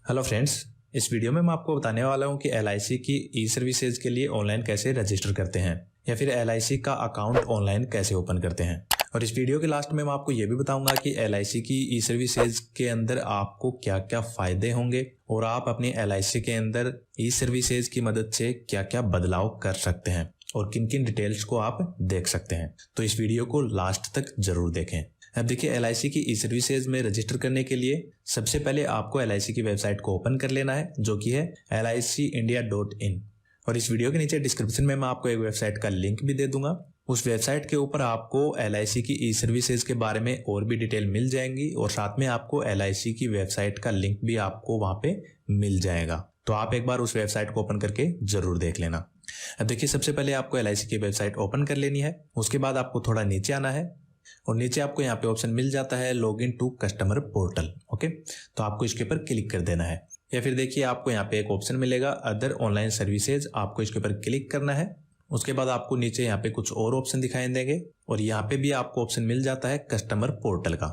Hello friends, इस video में मैं आपको बताने वाला हूं कि एलआईसी की ई सर्विसेज के लिए ऑनलाइन कैसे रजिस्टर करते हैं या फिर एलआईसी का अकाउंट ऑनलाइन कैसे ओपन करते हैं। और इस वीडियो के लास्ट में मैं आपको ये भी बताऊंगा कि एलआईसी की ई सर्विसेज के अंदर आपको क्या क्या फायदे होंगे और आप अपनी एलआईसी के अंदर ई सर्विसेज की मदद से क्या क्या बदलाव कर सकते हैं और किन किन डिटेल्स को आप देख सकते हैं। तो इस वीडियो को लास्ट तक जरूर देखें। अब देखिए, एलआईसी की ई सर्विसेज में रजिस्टर करने के लिए सबसे पहले आपको एलआईसी की वेबसाइट को ओपन कर लेना है, जो कि है licindia.in। और इस वीडियो के नीचे डिस्क्रिप्शन में मैं आपको एक वेबसाइट का लिंक भी दे दूंगा। उस वेबसाइट के ऊपर आपको एलआईसी की ई सर्विसेज के बारे में और भी डिटेल मिल जाएंगी और साथ में आपको एलआईसी की वेबसाइट का लिंक भी आपको वहां पे मिल जाएगा। तो आप एक बार उस वेबसाइट को ओपन करके जरूर देख लेना। अब देखिए, सबसे पहले आपको एलआईसी की वेबसाइट ओपन कर लेनी है। उसके बाद आपको थोड़ा नीचे आना है और नीचे आपको यहाँ पे ऑप्शन मिल जाता है login to customer portal. Okay, तो आपको इसके ऊपर क्लिक कर देना है। या फिर देखिए, आपको यहाँ पे एक ऑप्शन मिलेगा अदर ऑनलाइन सर्विसेज, आपको इसके ऊपर क्लिक करना है। उसके बाद आपको नीचे यहाँ पे कुछ और ऑप्शन दिखाई देंगे और यहाँ पे भी आपको ऑप्शन मिल जाता है कस्टमर पोर्टल का।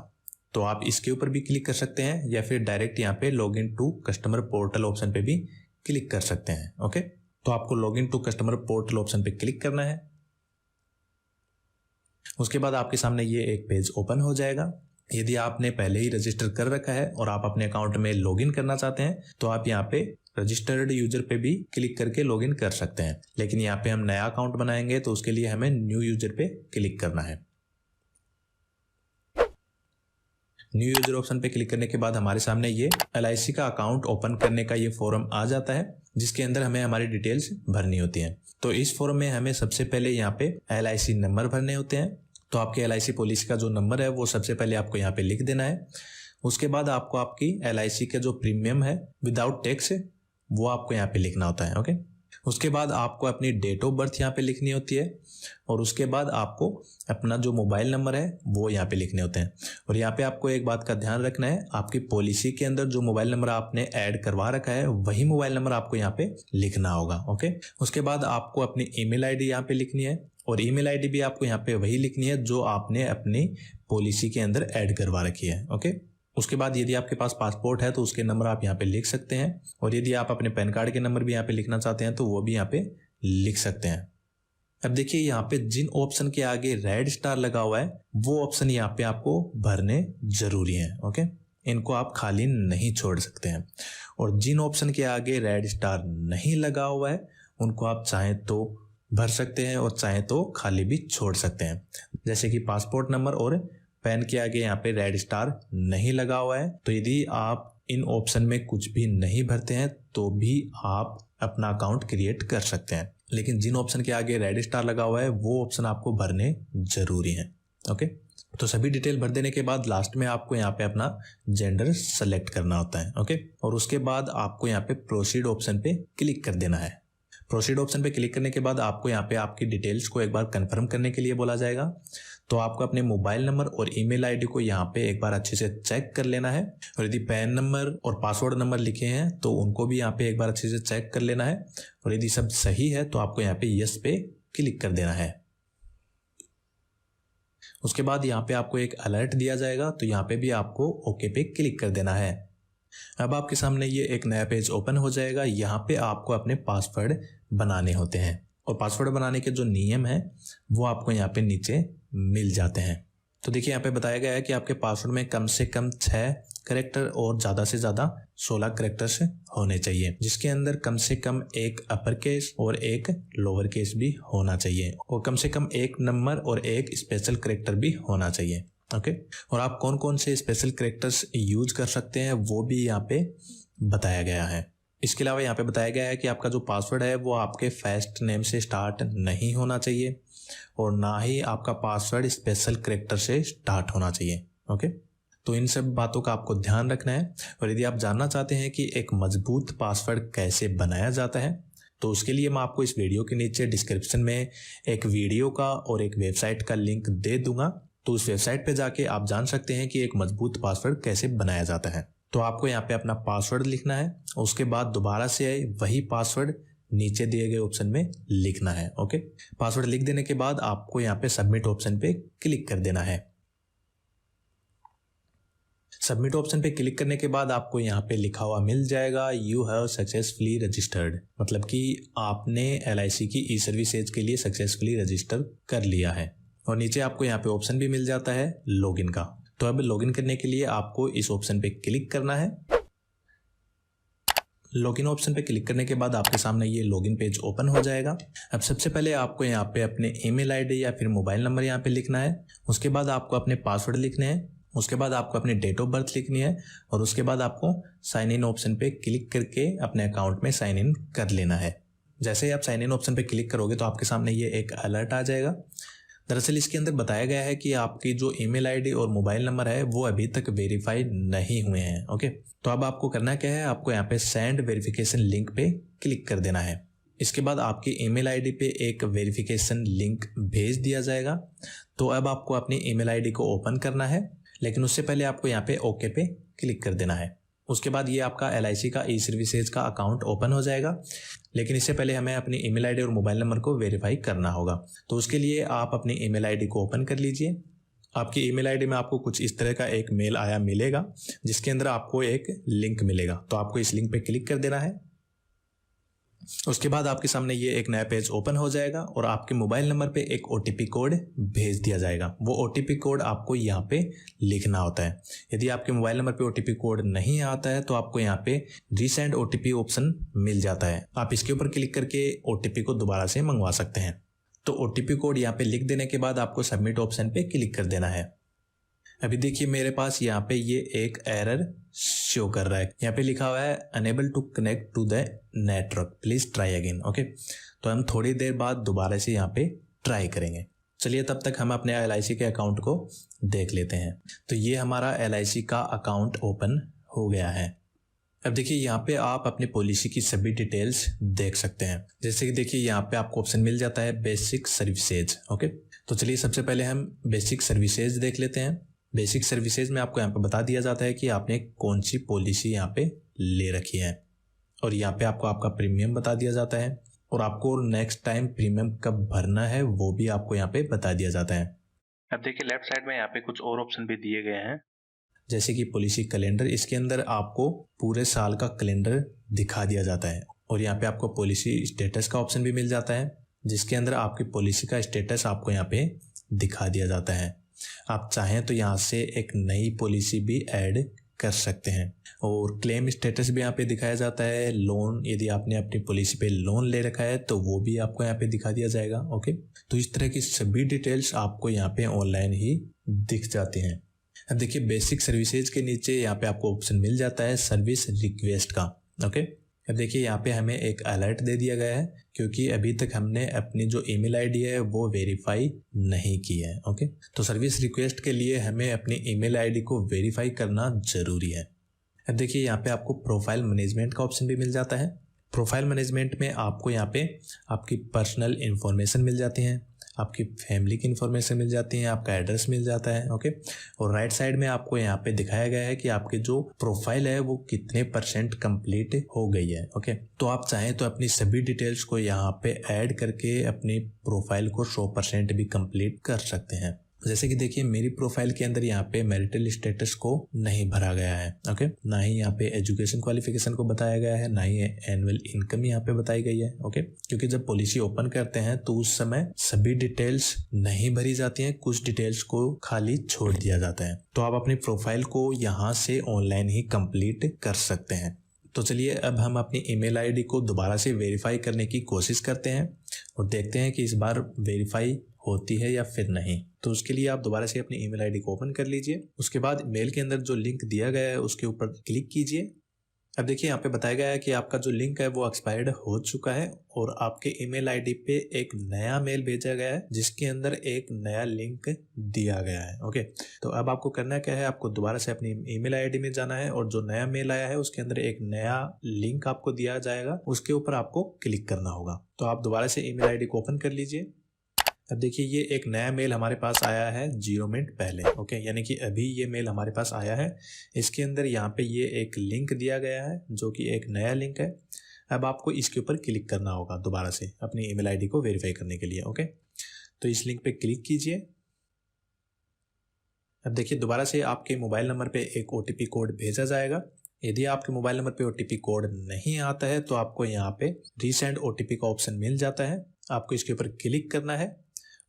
तो आप इसके ऊपर भी क्लिक कर सकते हैं या फिर डायरेक्ट यहाँ पे login to customer portal option पे भी क्लिक कर सकते हैं। ओके, तो आपको login to customer portal option पे क्लिक करना है। उसके बाद आपके सामने ये एक पेज ओपन हो जाएगा। यदि आपने पहले ही रजिस्टर कर रखा है और आप अपने अकाउंट में लॉगिन करना चाहते हैं तो आप यहाँ पे रजिस्टर्ड यूजर पे भी क्लिक करके लॉगिन कर सकते हैं। लेकिन यहाँ पे हम नया अकाउंट बनाएंगे तो उसके लिए हमें न्यू यूजर पे क्लिक करना है। न्यू यूजर ऑप्शन पे क्लिक करने के बाद हमारे सामने ये एलआईसी का अकाउंट ओपन करने का ये फॉर्म आ जाता है, जिसके अंदर हमें हमारी डिटेल्स भरनी होती हैं। तो इस फॉर्म में हमें सबसे पहले यहाँ पे एलआईसी नंबर भरने होते हैं। तो आपके एलआईसी पॉलिसी का जो नंबर है वो सबसे पहले आपको यहाँ पे लिख देना है। उसके बाद आपको आपकी एलआईसी का जो प्रीमियम है विदाउट टैक्स वो आपको यहाँ पे लिखना होता है। ओके, उसके बाद आपको अपनी डेट ऑफ बर्थ यहाँ पे लिखनी होती है और उसके बाद आपको अपना जो मोबाइल नंबर है वो यहाँ पे लिखने होते हैं। और यहाँ पे आपको एक बात का ध्यान रखना है, आपकी पॉलिसी के अंदर जो मोबाइल नंबर आपने ऐड करवा रखा है वही मोबाइल नंबर आपको यहाँ पे लिखना होगा। ओके, उसके बाद आपको अपनी ईमेल आईडी यहाँ पे लिखनी है और ईमेल आईडी भी आपको यहाँ पे वही लिखनी है जो आपने अपनी पॉलिसी के अंदर ऐड करवा रखी है। ओके, उसके बाद यदि आपके पास पासपोर्ट है तो उसके नंबर आप यहाँ पे लिख सकते हैं और यदि आप अपने पैन कार्ड के नंबर भी यहाँ पे लिखना चाहते हैं तो वो भी यहाँ पे लिख सकते हैं। अब देखिए, यहाँ पे जिन ऑप्शन के आगे रेड स्टार लगा हुआ है वो ऑप्शन यहाँ पे आपको भरने जरूरी है। ओके, इनको आप खाली नहीं छोड़ सकते हैं। और जिन ऑप्शन के आगे रेड स्टार नहीं लगा हुआ है उनको आप चाहें तो भर सकते हैं और चाहें तो खाली भी छोड़ सकते हैं। जैसे कि पासपोर्ट नंबर और पैन के आगे यहाँ पे रेड स्टार नहीं लगा हुआ है तो यदि आप इन ऑप्शन में कुछ भी नहीं भरते हैं तो भी आप अपना अकाउंट क्रिएट कर सकते हैं। लेकिन जिन ऑप्शन के आगे रेड स्टार लगा हुआ है वो ऑप्शन आपको भरने जरूरी है। ओके, तो सभी डिटेल भर देने के बाद लास्ट में आपको यहाँ पे अपना जेंडर सेलेक्ट करना होता है। ओके, और उसके बाद आपको यहाँ पे प्रोसीड ऑप्शन पे क्लिक कर देना है। प्रोसीड ऑप्शन पे क्लिक करने के बाद आपको यहाँ पे आपकी डिटेल्स को एक बार कंफर्म करने के लिए बोला जाएगा। तो आपको अपने मोबाइल नंबर और ईमेल आईडी को यहाँ पे एक बार अच्छे से चेक कर लेना है और यदि पैन नंबर और पासवर्ड नंबर लिखे हैं तो उनको भी यहाँ पे एक बार अच्छे से चेक कर लेना है और यदि सब सही है तो आपको यहाँ पे यस पे क्लिक कर देना है। उसके बाद यहाँ पे आपको एक अलर्ट दिया जाएगा तो यहाँ पे भी आपको ओके पे क्लिक कर देना है। अब आपके सामने ये एक नया पेज ओपन हो जाएगा। यहाँ पे आपको अपने पासवर्ड बनाने होते हैं और पासवर्ड बनाने के जो नियम हैं वो आपको यहाँ पे नीचे मिल जाते हैं। तो देखिए, यहाँ पे बताया गया है कि आपके पासवर्ड में कम से कम 6 कैरेक्टर और ज़्यादा से ज़्यादा 16 कैरेक्टर्स होने चाहिए, जिसके अंदर कम से कम एक अपर केस और एक लोअर केस भी होना चाहिए और कम से कम एक नंबर और एक स्पेशल कैरेक्टर भी होना चाहिए। ओके, और आप कौन कौन से स्पेशल कैरेक्टर्स यूज कर सकते हैं वो भी यहाँ पे बताया गया है। इसके अलावा यहाँ पे बताया गया है कि आपका जो पासवर्ड है वो आपके फर्स्ट नेम से स्टार्ट नहीं होना चाहिए और ना ही आपका पासवर्ड स्पेशल कैरेक्टर से स्टार्ट होना चाहिए। ओके, तो इन सब बातों का आपको ध्यान रखना है। और यदि आप जानना चाहते हैं कि एक मजबूत पासवर्ड कैसे बनाया जाता है तो उसके लिए मैं आपको इस वीडियो के नीचे डिस्क्रिप्शन में एक वीडियो का और एक वेबसाइट का लिंक दे दूंगा। तो उस वेबसाइट पे जाके आप जान सकते हैं कि एक मजबूत पासवर्ड कैसे बनाया जाता है। तो आपको यहाँ पे अपना पासवर्ड लिखना है, उसके बाद दोबारा से वही पासवर्ड नीचे दिए गए ऑप्शन में लिखना है। ओके, पासवर्ड लिख देने के बाद आपको यहाँ पे सबमिट ऑप्शन पे क्लिक कर देना है। सबमिट ऑप्शन पे क्लिक करने के बाद आपको यहाँ पे लिखा हुआ मिल जाएगा यू हैव सक्सेसफुली रजिस्टर्ड, मतलब कि आपने LIC की ई सर्विसेज के लिए सक्सेसफुली रजिस्टर कर लिया है। और नीचे आपको यहाँ पे ऑप्शन भी मिल जाता है लॉगिन का। तो अब लॉगिन करने के लिए आपको इस ऑप्शन पे क्लिक करना है। लॉगिन ऑप्शन पे क्लिक करने के बाद आपके सामने ये लॉगिन पेज ओपन हो जाएगा। अब सबसे पहले आपको यहाँ पे अपने ईमेल आईडी या फिर मोबाइल नंबर यहाँ पे लिखना है। उसके बाद आपको अपने पासवर्ड लिखने हैं। उसके बाद आपको अपनी डेट ऑफ बर्थ लिखनी है और उसके बाद आपको साइन इन ऑप्शन पे क्लिक करके अपने अकाउंट में साइन इन कर लेना है। जैसे ही आप साइन इन ऑप्शन पे क्लिक करोगे तो आपके सामने ये एक अलर्ट आ जाएगा। दरअसल इसके अंदर बताया गया है कि आपकी जो ईमेल आईडी और मोबाइल नंबर है वो अभी तक वेरीफाई नहीं हुए हैं। ओके, तो अब आपको करना क्या है, आपको यहाँ पे सेंड वेरिफिकेशन लिंक पे क्लिक कर देना है। इसके बाद आपकी ईमेल आईडी पे एक वेरिफिकेशन लिंक भेज दिया जाएगा। तो अब आपको अपनी ईमेल आईडी को ओपन करना है, लेकिन उससे पहले आपको यहाँ पे ओके पे क्लिक कर देना है। उसके बाद ये आपका LIC का ई सर्विसेज का अकाउंट ओपन हो जाएगा, लेकिन इससे पहले हमें अपनी ईमेल आईडी और मोबाइल नंबर को वेरीफाई करना होगा। तो उसके लिए आप अपनी ईमेल आईडी को ओपन कर लीजिए। आपकी ईमेल आईडी में आपको कुछ इस तरह का एक मेल आया मिलेगा, जिसके अंदर आपको एक लिंक मिलेगा। तो आपको इस लिंक पे क्लिक कर देना है। उसके बाद आपके सामने ये एक नया पेज ओपन हो जाएगा और आपके मोबाइल नंबर पे एक OTP कोड भेज दिया जाएगा। वो OTP कोड आपको यहाँ पे लिखना होता है। यदि आपके मोबाइल नंबर पे OTP कोड नहीं आता है तो आपको यहाँ पे रीसेंड OTP ऑप्शन मिल जाता है। आप इसके ऊपर क्लिक करके OTP को दोबारा से मंगवा सकते हैं। तो OTP कोड यहाँ पे लिख देने के बाद आपको सबमिट ऑप्शन पे क्लिक कर देना है। अभी देखिए मेरे पास यहाँ पे ये एक एरर शो कर रहा है। यहाँ पे लिखा हुआ है unable to connect to the network, please try again. Okay, तो हम थोड़ी देर बाद दोबारा से यहाँ पे ट्राई करेंगे। चलिए तब तक हम अपने LIC के अकाउंट को देख लेते हैं। तो ये हमारा LIC का अकाउंट ओपन हो गया है। अब देखिए यहाँ पे आप अपनी पॉलिसी की सभी डिटेल्स देख सकते हैं। जैसे कि देखिए यहाँ पे आपको ऑप्शन मिल जाता है बेसिक सर्विसेज। ओके, तो चलिए सबसे पहले हम बेसिक सर्विसेज देख लेते हैं। बेसिक सर्विसेज में आपको यहाँ पे बता दिया जाता है कि आपने कौन सी पॉलिसी यहाँ पे ले रखी है, और यहाँ पे आपको आपका प्रीमियम बता दिया जाता है, और आपको नेक्स्ट टाइम प्रीमियम कब भरना है वो भी आपको यहाँ पे बता दिया जाता है। अब देखिए लेफ्ट साइड में यहाँ पे कुछ और ऑप्शन भी दिए गए हैं, जैसे कि पॉलिसी कैलेंडर। इसके अंदर आपको पूरे साल का कैलेंडर दिखा दिया जाता है, और यहाँ पे आपको पॉलिसी स्टेटस का ऑप्शन भी मिल जाता है, जिसके अंदर आपकी पॉलिसी का स्टेटस आपको यहाँ पे दिखा दिया जाता है। आप चाहें तो यहाँ से एक नई पॉलिसी भी ऐड कर सकते हैं, और क्लेम स्टेटस भी यहाँ पे दिखाया जाता है। लोन, यदि आपने अपनी पॉलिसी पे लोन ले रखा है तो वो भी आपको यहाँ पे दिखा दिया जाएगा। ओके, तो इस तरह की सभी डिटेल्स आपको यहाँ पे ऑनलाइन ही दिख जाती हैं। अब देखिए बेसिक सर्विसेज के नीचे यहाँ पे आपको ऑप्शन मिल जाता है सर्विस रिक्वेस्ट का। ओके, अब देखिए यहाँ पे हमें एक अलर्ट दे दिया गया है, क्योंकि अभी तक हमने अपनी जो ईमेल आईडी है वो वेरीफाई नहीं की है। ओके, तो सर्विस रिक्वेस्ट के लिए हमें अपनी ईमेल आईडी को वेरीफाई करना जरूरी है। अब देखिए यहाँ पे आपको प्रोफाइल मैनेजमेंट का ऑप्शन भी मिल जाता है। प्रोफाइल मैनेजमेंट में आपको यहाँ पे आपकी पर्सनल इंफॉर्मेशन मिल जाती हैं, आपकी फैमिली की इंफॉर्मेशन मिल जाती है, आपका एड्रेस मिल जाता है। ओके, और राइट साइड में आपको यहाँ पे दिखाया गया है कि आपकी जो प्रोफाइल है वो कितने % कंप्लीट हो गई है। ओके, तो आप चाहें तो अपनी सभी डिटेल्स को यहाँ पे ऐड करके अपनी प्रोफाइल को 100% भी कंप्लीट कर सकते हैं। जैसे कि देखिए मेरी प्रोफाइल के अंदर यहाँ पे मैरिटल स्टेटस को नहीं भरा गया है। ओके, ना ही यहाँ पे एजुकेशन क्वालिफिकेशन को बताया गया है, ना ही एनुअल इनकम यहाँ पे बताई गई है। ओके, क्योंकि जब पॉलिसी ओपन करते हैं तो उस समय सभी डिटेल्स नहीं भरी जाती हैं, कुछ डिटेल्स को खाली छोड़ दिया जाता है। तो आप अपनी प्रोफाइल को यहाँ से ऑनलाइन ही कंप्लीट कर सकते हैं। तो चलिए अब हम अपनी ईमेल आईडी को दोबारा से वेरीफाई करने की कोशिश करते हैं और देखते हैं कि इस बार वेरीफाई होती है या फिर नहीं। तो उसके लिए आप दोबारा से अपनी ईमेल आईडी को ओपन कर लीजिए। उसके बाद मेल के अंदर जो लिंक दिया गया है उसके ऊपर क्लिक कीजिए। अब देखिए यहाँ पे बताया गया है कि आपका जो लिंक है वो एक्सपायर्ड हो चुका है और आपके ईमेल आईडी पे एक नया मेल भेजा गया है जिसके अंदर एक नया लिंक दिया गया है। ओके, तो अब आपको करना क्या है, आपको दोबारा से अपनी ईमेल आईडी में जाना है और जो नया मेल आया है उसके अंदर एक नया लिंक आपको दिया जाएगा, उसके ऊपर आपको क्लिक करना होगा। तो आप दोबारा से ईमेल आईडी को ओपन कर लीजिए। अब देखिए ये एक नया मेल हमारे पास आया है 0 मिनट पहले। ओके, यानी कि अभी ये मेल हमारे पास आया है। इसके अंदर यहाँ पे ये एक लिंक दिया गया है जो कि एक नया लिंक है। अब आपको इसके ऊपर क्लिक करना होगा दोबारा से अपनी ईमेल आईडी को वेरीफाई करने के लिए। ओके, तो इस लिंक पे क्लिक कीजिए। अब देखिए दोबारा से आपके मोबाइल नंबर पे एक OTP कोड भेजा जाएगा। यदि आपके मोबाइल नंबर पे OTP कोड नहीं आता है तो आपको यहाँ पे रीसेंड OTP का ऑप्शन मिल जाता है। आपको इसके ऊपर क्लिक करना है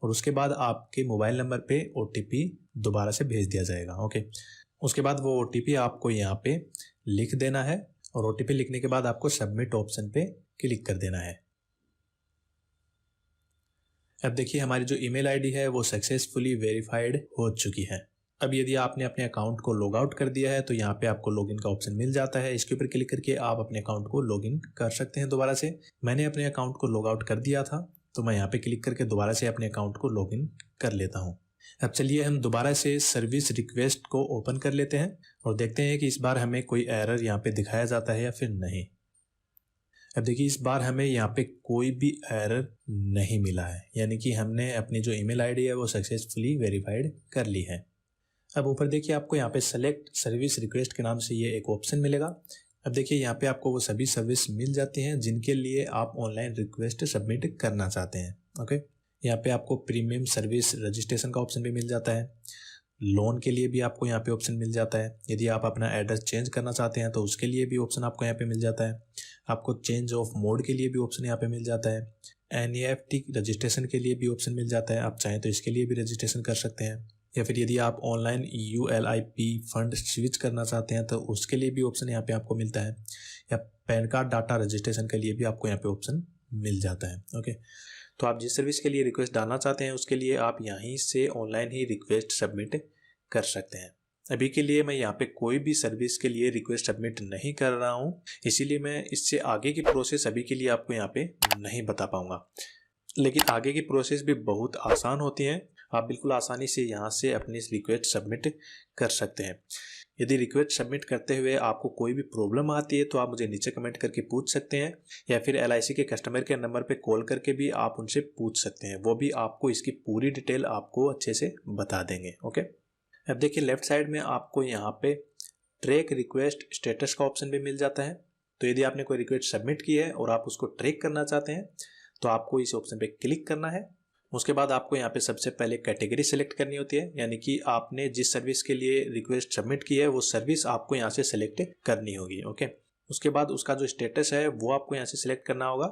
और उसके बाद आपके मोबाइल नंबर पे OTP दोबारा से भेज दिया जाएगा। ओके, उसके बाद वो OTP आपको यहाँ पे लिख देना है और OTP लिखने के बाद आपको सबमिट ऑप्शन पे क्लिक कर देना है। अब देखिए हमारी जो ईमेल आईडी है वो सक्सेसफुली वेरीफाइड हो चुकी है। अब यदि आपने अपने अकाउंट को लॉग आउट कर दिया है तो यहाँ पे आपको लॉगिन का ऑप्शन मिल जाता है। इसके ऊपर क्लिक करके आप अपने अकाउंट को लॉगिन कर सकते हैं दोबारा से। मैंने अपने अकाउंट को लॉग आउट कर दिया था तो मैं यहाँ पे क्लिक करके दोबारा से अपने अकाउंट को लॉगिन कर लेता हूँ। अब चलिए हम दोबारा से सर्विस रिक्वेस्ट को ओपन कर लेते हैं और देखते हैं कि इस बार हमें कोई एरर यहाँ पे दिखाया जाता है या फिर नहीं। अब देखिए इस बार हमें यहाँ पे कोई भी एरर नहीं मिला है, यानी कि हमने अपनी जो ईमेल आईडी है वो सक्सेसफुली वेरीफाइड कर ली है। अब ऊपर देखिए आपको यहाँ पे सेलेक्ट सर्विस रिक्वेस्ट के नाम से ये एक ऑप्शन मिलेगा। अब देखिए यहाँ पे आपको वो सभी सर्विस मिल जाती हैं जिनके लिए आप ऑनलाइन रिक्वेस्ट सबमिट करना चाहते हैं। ओके, यहाँ पे आपको प्रीमियम सर्विस रजिस्ट्रेशन का ऑप्शन भी मिल जाता है। लोन के लिए भी आपको यहाँ पे ऑप्शन मिल जाता है। यदि आप अपना एड्रेस चेंज करना चाहते हैं तो उसके लिए भी ऑप्शन आपको यहाँ पे मिल जाता है। आपको चेंज ऑफ मोड के लिए भी ऑप्शन यहाँ पे मिल जाता है। NEFT रजिस्ट्रेशन के लिए भी ऑप्शन मिल जाता है, आप चाहें तो इसके लिए भी रजिस्ट्रेशन कर सकते हैं। या फिर यदि आप ऑनलाइन ULIP फंड स्विच करना चाहते हैं तो उसके लिए भी ऑप्शन यहाँ पे आपको मिलता है। या पैन कार्ड डाटा रजिस्ट्रेशन के लिए भी आपको यहाँ पे ऑप्शन मिल जाता है। ओके, तो आप जिस सर्विस के लिए रिक्वेस्ट डालना चाहते हैं उसके लिए आप यहीं से ऑनलाइन ही रिक्वेस्ट सबमिट कर सकते हैं। अभी के लिए मैं यहाँ पे कोई भी सर्विस के लिए रिक्वेस्ट सबमिट नहीं कर रहा हूँ, इसीलिए मैं इससे आगे की प्रोसेस अभी के लिए आपको यहाँ पे नहीं बता पाऊँगा। लेकिन आगे की प्रोसेस भी बहुत आसान होती है, आप बिल्कुल आसानी से यहाँ से अपनी रिक्वेस्ट सबमिट कर सकते हैं। यदि रिक्वेस्ट सबमिट करते हुए आपको कोई भी प्रॉब्लम आती है तो आप मुझे नीचे कमेंट करके पूछ सकते हैं, या फिर LIC के कस्टमर के नंबर पे कॉल करके भी आप उनसे पूछ सकते हैं। वो भी आपको इसकी पूरी डिटेल आपको अच्छे से बता देंगे। ओके, अब देखिए लेफ्ट साइड में आपको यहाँ पे ट्रैक रिक्वेस्ट स्टेटस का ऑप्शन भी मिल जाता है। तो यदि आपने कोई रिक्वेस्ट सबमिट की है और आप उसको ट्रैक करना चाहते हैं तो आपको इस ऑप्शन पे क्लिक करना है। उसके बाद आपको यहाँ पे सबसे पहले कैटेगरी सेलेक्ट करनी होती है, यानी कि आपने जिस सर्विस के लिए रिक्वेस्ट सबमिट की है वो सर्विस आपको यहाँ से सेलेक्ट करनी होगी। ओके, उसके बाद उसका जो स्टेटस है वो आपको यहाँ से सिलेक्ट करना होगा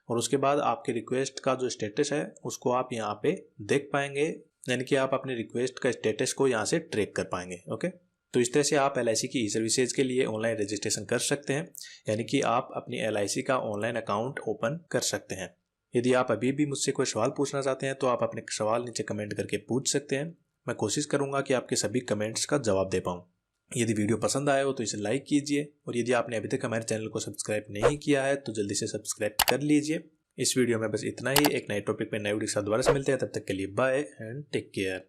और उसके बाद आपके रिक्वेस्ट का जो स्टेटस है उसको आप यहाँ पे देख पाएंगे, यानी कि आप अपने रिक्वेस्ट का स्टेटस को यहाँ से ट्रैक कर पाएंगे। ओके, तो इस तरह से आप LIC की सर्विसेज के लिए ऑनलाइन रजिस्ट्रेशन कर सकते हैं, यानी कि आप अपनी LIC का ऑनलाइन अकाउंट ओपन कर सकते हैं। यदि आप अभी भी मुझसे कोई सवाल पूछना चाहते हैं तो आप अपने सवाल नीचे कमेंट करके पूछ सकते हैं। मैं कोशिश करूंगा कि आपके सभी कमेंट्स का जवाब दे पाऊँ। यदि वीडियो पसंद आया हो तो इसे लाइक कीजिए और यदि आपने अभी तक हमारे चैनल को सब्सक्राइब नहीं किया है तो जल्दी से सब्सक्राइब कर लीजिए। इस वीडियो में बस इतना ही। एक नए टॉपिक पे नए वीडियो के साथ दोबारा से मिलते हैं, तब तक के लिए बाय एंड टेक केयर।